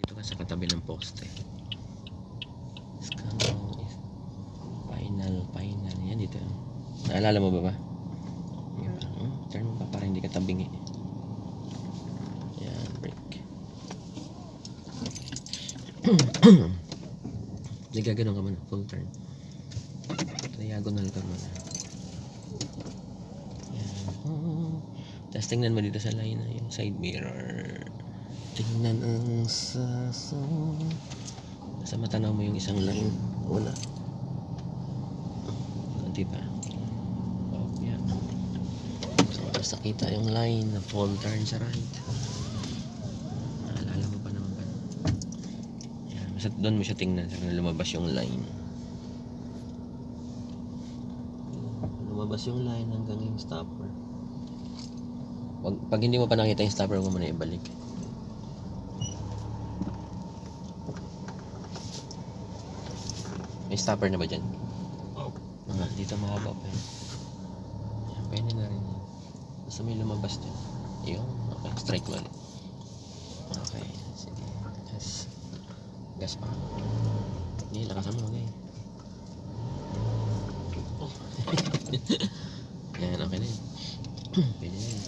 Ito ka sa katabi ng poste. Final. Yan dito. Naalala mo ba? Turn mo pa para hindi ka tabingi. Yan, brake. Hindi gaganon ka muna. Full turn. Diagonal ka muna. Yan. Tapos tingnan mo dito sa line na yung side mirror. Tingnan ang sa mata mo yung isang line. Wala. Konti pa. Oh, yan. So, basta kita yung line na full turn sa right. Naalala mo pa naman ba? Yan. Basta doon mo siya tingnan sa lumabas yung line. Lumabas yung line hanggang yung stopper. Pag hindi mo pa nakita yung stopper, huwag mo na ibalik. May stopper na ba dyan? Dito mahaba pa yun. Yan, pwede na rin yan. Basta may lumabas dyan. Yun, okay, strike ulit. Okay, sige. Gas pa. Hindi, lakasan mo, okay. Yan, okay na yun. Pwede na yun.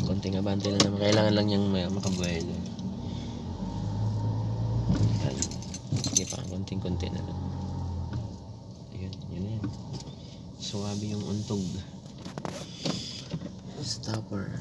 Konting abante lang naman. Kailangan lang niyang makabuhay doon. Sige pa, konting-konti na lang. Yun na yan. Suwabe yung untog. Stopper.